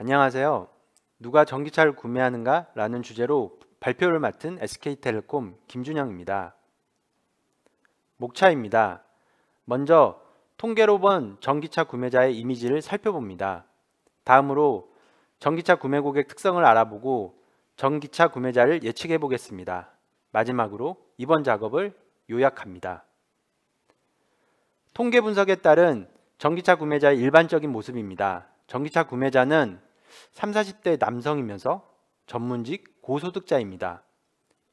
안녕하세요. 누가 전기차를 구매하는가? 라는 주제로 발표를 맡은 SK텔레콤 김준영입니다. 목차입니다. 먼저 통계로 본 전기차 구매자의 이미지를 살펴봅니다. 다음으로 전기차 구매 고객 특성을 알아보고 전기차 구매자를 예측해 보겠습니다. 마지막으로 이번 작업을 요약합니다. 통계 분석에 따른 전기차 구매자의 일반적인 모습입니다. 전기차 구매자는 30, 40대 남성이면서 전문직 고소득자입니다.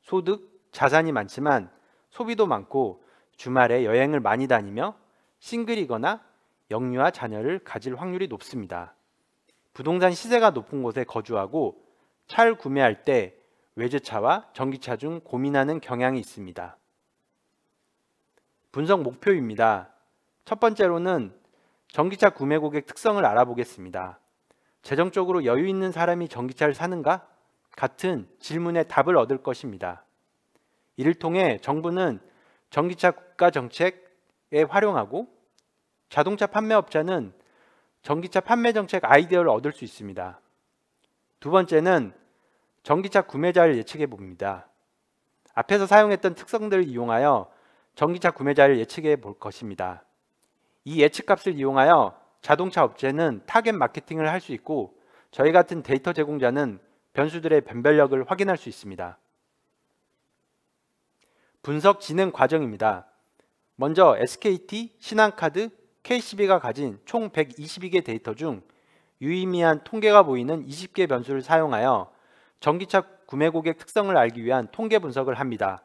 소득, 자산이 많지만 소비도 많고 주말에 여행을 많이 다니며 싱글이거나 영유아 자녀를 가질 확률이 높습니다. 부동산 시세가 높은 곳에 거주하고 차를 구매할 때 외제차와 전기차 중 고민하는 경향이 있습니다. 분석 목표입니다. 첫 번째로는 전기차 구매 고객 특성을 알아보겠습니다. 재정적으로 여유 있는 사람이 전기차를 사는가? 같은 질문에 답을 얻을 것입니다. 이를 통해 정부는 전기차 국가 정책에 활용하고 자동차 판매업자는 전기차 판매 정책 아이디어를 얻을 수 있습니다. 두 번째는 전기차 구매자를 예측해 봅니다. 앞에서 사용했던 특성들을 이용하여 전기차 구매자를 예측해 볼 것입니다. 이 예측값을 이용하여 자동차 업체는 타겟 마케팅을 할 수 있고 저희 같은 데이터 제공자는 변수들의 변별력을 확인할 수 있습니다. 분석 진행 과정입니다. 먼저 SKT, 신한카드, KCB가 가진 총 122개 데이터 중 유의미한 통계가 보이는 20개 변수를 사용하여 전기차 구매 고객 특성을 알기 위한 통계 분석을 합니다.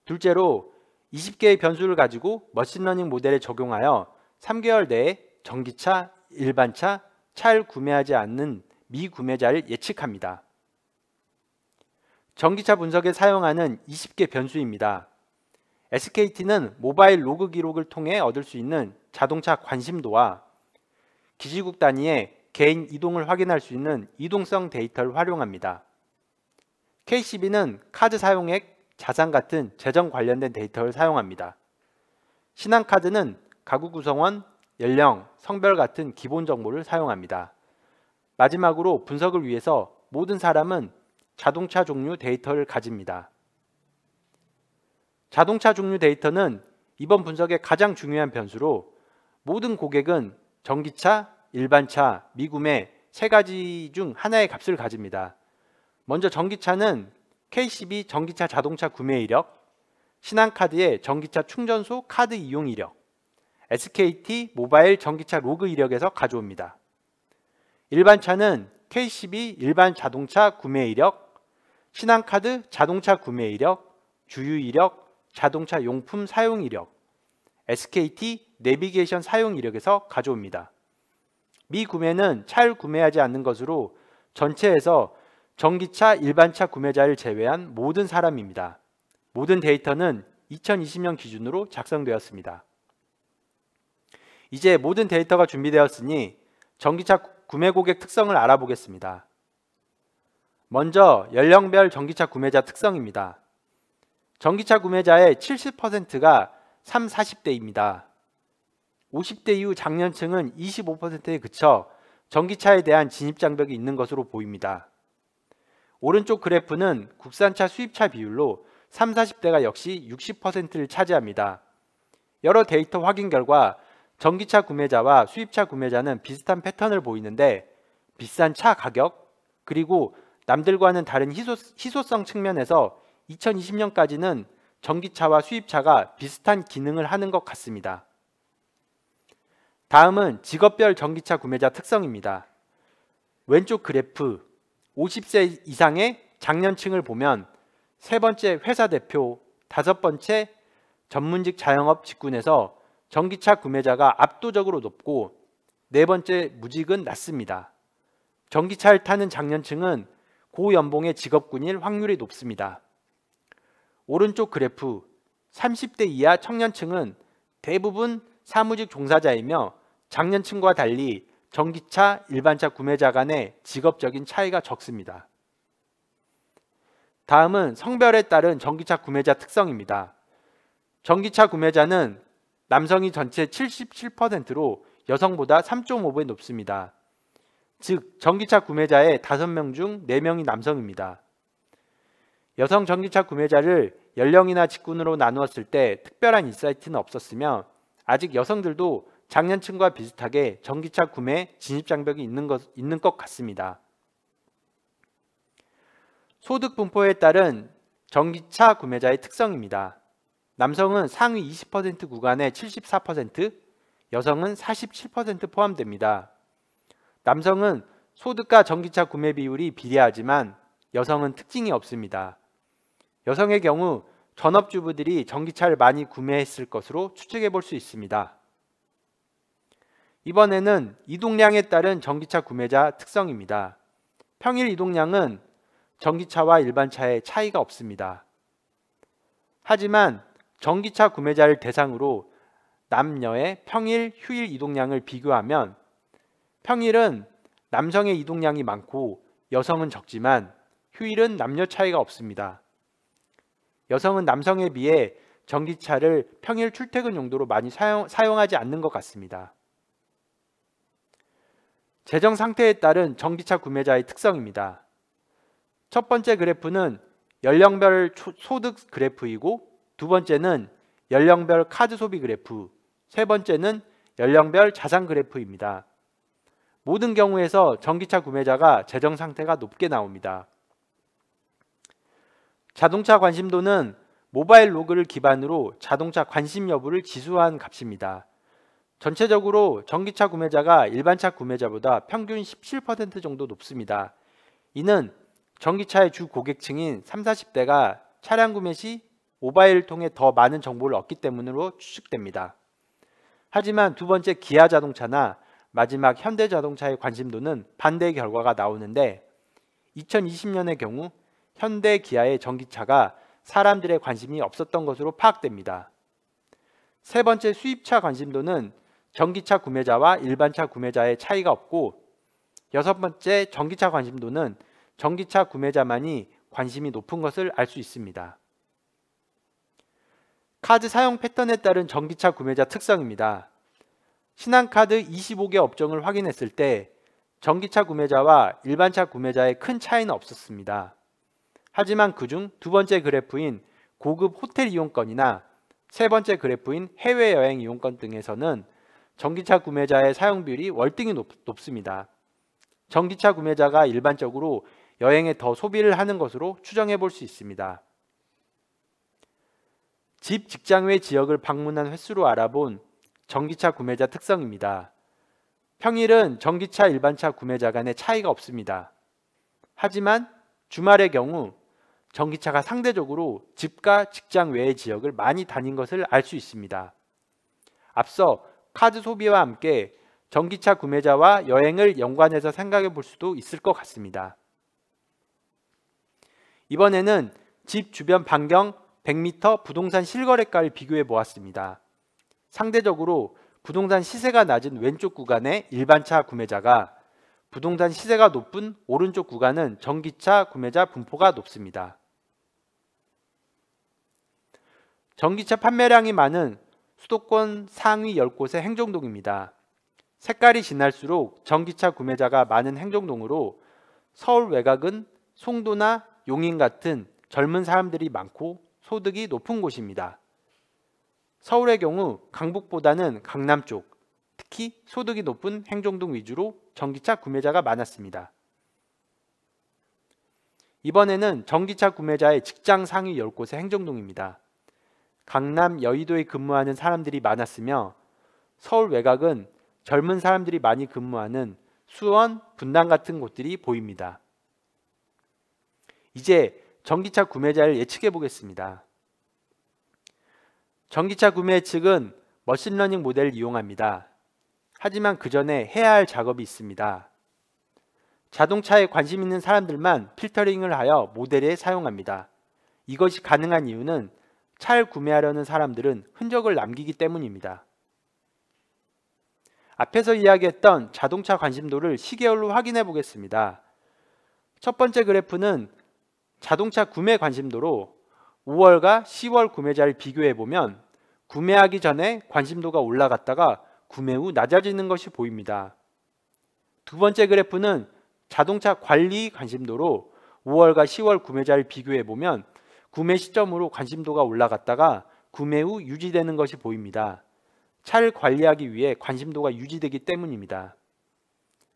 둘째로 20개의 변수를 가지고 머신러닝 모델에 적용하여 3개월 내에 전기차, 일반차, 차를 구매하지 않는 미구매자를 예측합니다. 전기차 분석에 사용하는 20개 변수입니다. SKT는 모바일 로그 기록을 통해 얻을 수 있는 자동차 관심도와 기지국 단위의 개인 이동을 확인할 수 있는 이동성 데이터를 활용합니다. KCB는 카드 사용액, 자산 같은 재정 관련된 데이터를 사용합니다. 신한카드는 가구 구성원, 연령, 성별 같은 기본 정보를 사용합니다. 마지막으로 분석을 위해서 모든 사람은 자동차 종류 데이터를 가집니다. 자동차 종류 데이터는 이번 분석의 가장 중요한 변수로 모든 고객은 전기차, 일반차, 미구매 세 가지 중 하나의 값을 가집니다. 먼저 전기차는 KCB 전기차 자동차 구매 이력, 신한카드의 전기차 충전소 카드 이용 이력, SKT 모바일 전기차 로그 이력에서 가져옵니다. 일반차는 KCB 일반 자동차 구매 이력, 신한카드 자동차 구매 이력, 주유 이력, 자동차 용품 사용 이력, SKT 내비게이션 사용 이력에서 가져옵니다. 미구매는 차를 구매하지 않는 것으로 전체에서 전기차 일반차 구매자를 제외한 모든 사람입니다. 모든 데이터는 2020년 기준으로 작성되었습니다. 이제 모든 데이터가 준비되었으니 전기차 구매 고객 특성을 알아보겠습니다. 먼저 연령별 전기차 구매자 특성입니다. 전기차 구매자의 70%가 30, 40대입니다. 50대 이후 장년층은 25%에 그쳐 전기차에 대한 진입 장벽이 있는 것으로 보입니다. 오른쪽 그래프는 국산차 수입차 비율로 30, 40대가 역시 60%를 차지합니다. 여러 데이터 확인 결과 전기차 구매자와 수입차 구매자는 비슷한 패턴을 보이는데 비싼 차 가격 그리고 남들과는 다른 희소성 측면에서 2020년까지는 전기차와 수입차가 비슷한 기능을 하는 것 같습니다. 다음은 직업별 전기차 구매자 특성입니다. 왼쪽 그래프 50세 이상의 장년층을 보면 세 번째 회사 대표, 다섯 번째 전문직 자영업 직군에서 전기차 구매자가 압도적으로 높고 네 번째 무직은 낮습니다. 전기차를 타는 장년층은 고연봉의 직업군일 확률이 높습니다. 오른쪽 그래프 30대 이하 청년층은 대부분 사무직 종사자이며 장년층과 달리 전기차, 일반차 구매자 간의 직업적인 차이가 적습니다. 다음은 성별에 따른 전기차 구매자 특성입니다. 전기차 구매자는 남성이 전체 77%로 여성보다 3.5배 높습니다. 즉 전기차 구매자의 5명 중 4명이 남성입니다. 여성 전기차 구매자를 연령이나 직군으로 나누었을 때 특별한 인사이트는 없었으며 아직 여성들도 장년층과 비슷하게 전기차 구매 진입 장벽이 있는 것 같습니다. 소득 분포에 따른 전기차 구매자의 특성입니다. 남성은 상위 20% 구간의 74%, 여성은 47% 포함됩니다. 남성은 소득과 전기차 구매 비율이 비례하지만 여성은 특징이 없습니다. 여성의 경우 전업주부들이 전기차를 많이 구매했을 것으로 추측해 볼 수 있습니다. 이번에는 이동량에 따른 전기차 구매자 특성입니다. 평일 이동량은 전기차와 일반차에 차이가 없습니다. 하지만 전기차 구매자를 대상으로 남녀의 평일, 휴일 이동량을 비교하면 평일은 남성의 이동량이 많고 여성은 적지만 휴일은 남녀 차이가 없습니다. 여성은 남성에 비해 전기차를 평일 출퇴근 용도로 많이 사용하지 않는 것 같습니다. 재정 상태에 따른 전기차 구매자의 특성입니다. 첫 번째 그래프는 연령별 소득 그래프이고 두 번째는 연령별 카드 소비 그래프, 세 번째는 연령별 자산 그래프입니다. 모든 경우에서 전기차 구매자가 재정 상태가 높게 나옵니다. 자동차 관심도는 모바일 로그를 기반으로 자동차 관심 여부를 지수한 값입니다. 전체적으로 전기차 구매자가 일반차 구매자보다 평균 17% 정도 높습니다. 이는 전기차의 주 고객층인 30, 40대가 차량 구매 시 모바일을 통해 더 많은 정보를 얻기 때문으로 추측됩니다. 하지만 두 번째 기아 자동차나 마지막 현대자동차의 관심도는 반대의 결과가 나오는데 2020년의 경우 현대 기아의 전기차가 사람들의 관심이 없었던 것으로 파악됩니다. 세 번째 수입차 관심도는 전기차 구매자와 일반차 구매자의 차이가 없고 여섯 번째 전기차 관심도는 전기차 구매자만이 관심이 높은 것을 알 수 있습니다. 카드 사용 패턴에 따른 전기차 구매자 특성입니다. 신한카드 25개 업종을 확인했을 때 전기차 구매자와 일반차 구매자의 큰 차이는 없었습니다. 하지만 그중 두 번째 그래프인 고급 호텔 이용권이나 세 번째 그래프인 해외여행 이용권 등에서는 전기차 구매자의 사용 비율이 월등히 높습니다. 전기차 구매자가 일반적으로 여행에 더 소비를 하는 것으로 추정해 볼 수 있습니다. 집, 직장 외 지역을 방문한 횟수로 알아본 전기차 구매자 특성입니다. 평일은 전기차, 일반차 구매자 간의 차이가 없습니다. 하지만 주말의 경우 전기차가 상대적으로 집과 직장 외의 지역을 많이 다닌 것을 알 수 있습니다. 앞서 카드 소비와 함께 전기차 구매자와 여행을 연관해서 생각해 볼 수도 있을 것 같습니다. 이번에는 집 주변 반경 100m 부동산 실거래가를 비교해 보았습니다. 상대적으로 부동산 시세가 낮은 왼쪽 구간의 일반차 구매자가 부동산 시세가 높은 오른쪽 구간은 전기차 구매자 분포가 높습니다. 전기차 판매량이 많은 수도권 상위 10곳의 행정동입니다. 색깔이 진할수록 전기차 구매자가 많은 행정동으로 서울 외곽은 송도나 용인 같은 젊은 사람들이 많고 소득이 높은 곳입니다. 서울의 경우 강북보다는 강남 쪽, 특히 소득이 높은 행정동 위주로 전기차 구매자가 많았습니다. 이번에는 전기차 구매자의 직장 상위 10곳의 행정동입니다. 강남, 여의도에 근무하는 사람들이 많았으며 서울 외곽은 젊은 사람들이 많이 근무하는 수원, 분당 같은 곳들이 보입니다. 이제 전기차 구매자를 예측해 보겠습니다. 전기차 구매 측은 머신러닝 모델을 이용합니다. 하지만 그 전에 해야 할 작업이 있습니다. 자동차에 관심 있는 사람들만 필터링을 하여 모델에 사용합니다. 이것이 가능한 이유는 차를 구매하려는 사람들은 흔적을 남기기 때문입니다. 앞에서 이야기했던 자동차 관심도를 시계열로 확인해 보겠습니다. 첫 번째 그래프는 자동차 구매 관심도로 5월과 10월 구매자를 비교해 보면 구매하기 전에 관심도가 올라갔다가 구매 후 낮아지는 것이 보입니다. 두 번째 그래프는 자동차 관리 관심도로 5월과 10월 구매자를 비교해 보면 구매 시점으로 관심도가 올라갔다가 구매 후 유지되는 것이 보입니다. 차를 관리하기 위해 관심도가 유지되기 때문입니다.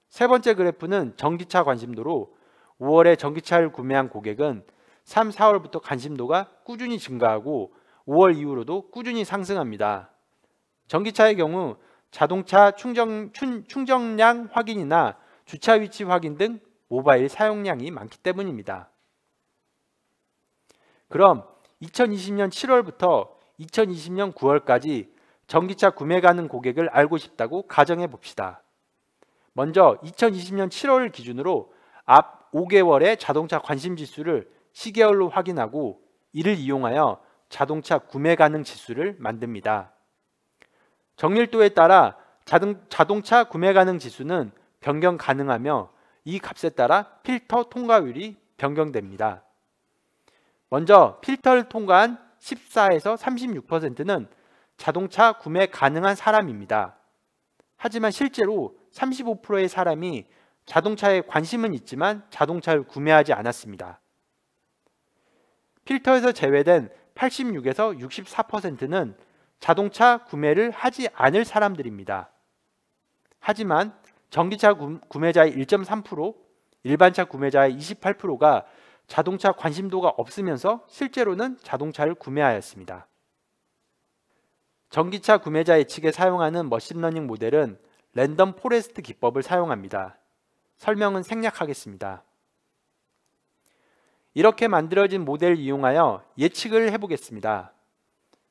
세 번째 그래프는 전기차 관심도로 5월에 전기차를 구매한 고객은 3, 4월부터 관심도가 꾸준히 증가하고 5월 이후로도 꾸준히 상승합니다. 전기차의 경우 자동차 충전량 확인이나 주차 위치 확인 등 모바일 사용량이 많기 때문입니다. 그럼 2020년 7월부터 2020년 9월까지 전기차 구매 가능 고객을 알고 싶다고 가정해 봅시다. 먼저 2020년 7월을 기준으로 앞 5개월의 자동차 관심 지수를 시계열로 확인하고 이를 이용하여 자동차 구매 가능 지수를 만듭니다. 정밀도에 따라 자동차 구매 가능 지수는 변경 가능하며 이 값에 따라 필터 통과율이 변경됩니다. 먼저 필터를 통과한 14에서 36%는 자동차 구매 가능한 사람입니다. 하지만 실제로 35%의 사람이 자동차에 관심은 있지만 자동차를 구매하지 않았습니다. 필터에서 제외된 86에서 64%는 자동차 구매를 하지 않을 사람들입니다. 하지만 전기차 구매자의 1.3%, 일반차 구매자의 28%가 자동차 관심도가 없으면서 실제로는 자동차를 구매하였습니다. 전기차 구매자 예측에 사용하는 머신러닝 모델은 랜덤 포레스트 기법을 사용합니다. 설명은 생략하겠습니다. 이렇게 만들어진 모델을 이용하여 예측을 해보겠습니다.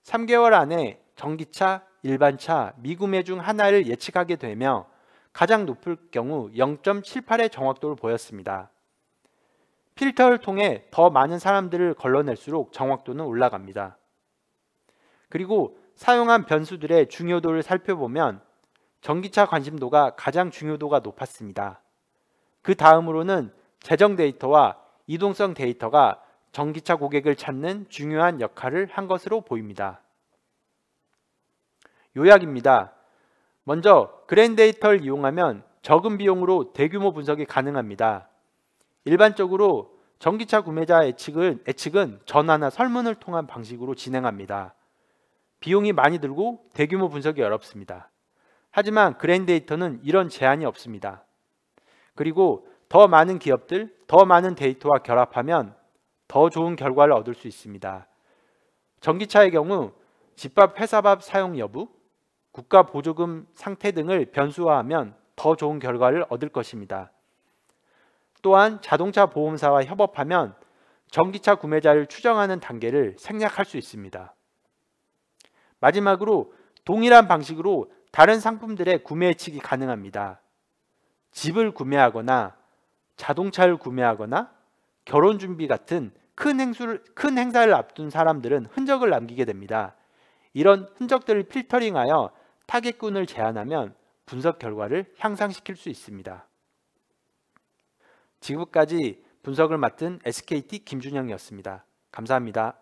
3개월 안에 전기차, 일반차, 미구매 중 하나를 예측하게 되며 가장 높을 경우 0.78의 정확도를 보였습니다. 필터를 통해 더 많은 사람들을 걸러낼수록 정확도는 올라갑니다. 그리고 사용한 변수들의 중요도를 살펴보면 전기차 관심도가 가장 중요도가 높았습니다. 그 다음으로는 재정 데이터와 이동성 데이터가 전기차 고객을 찾는 중요한 역할을 한 것으로 보입니다. 요약입니다. 먼저 그랜 데이터를 이용하면 적은 비용으로 대규모 분석이 가능합니다. 일반적으로 전기차 구매자 예측은 전화나 설문을 통한 방식으로 진행합니다. 비용이 많이 들고 대규모 분석이 어렵습니다. 하지만 그랜 데이터는 이런 제한이 없습니다. 그리고 더 많은 기업들, 더 많은 데이터와 결합하면 더 좋은 결과를 얻을 수 있습니다. 전기차의 경우 집밥, 회사밥 사용 여부, 국가 보조금 상태 등을 변수화하면 더 좋은 결과를 얻을 것입니다. 또한 자동차 보험사와 협업하면 전기차 구매자를 추정하는 단계를 생략할 수 있습니다. 마지막으로 동일한 방식으로 다른 상품들의 구매 예측이 가능합니다. 집을 구매하거나 자동차를 구매하거나 결혼 준비 같은 큰 행사를 앞둔 사람들은 흔적을 남기게 됩니다. 이런 흔적들을 필터링하여 타겟군을 제한하면 분석 결과를 향상시킬 수 있습니다. 지금까지 분석을 맡은 SKT 김준영이었습니다. 감사합니다.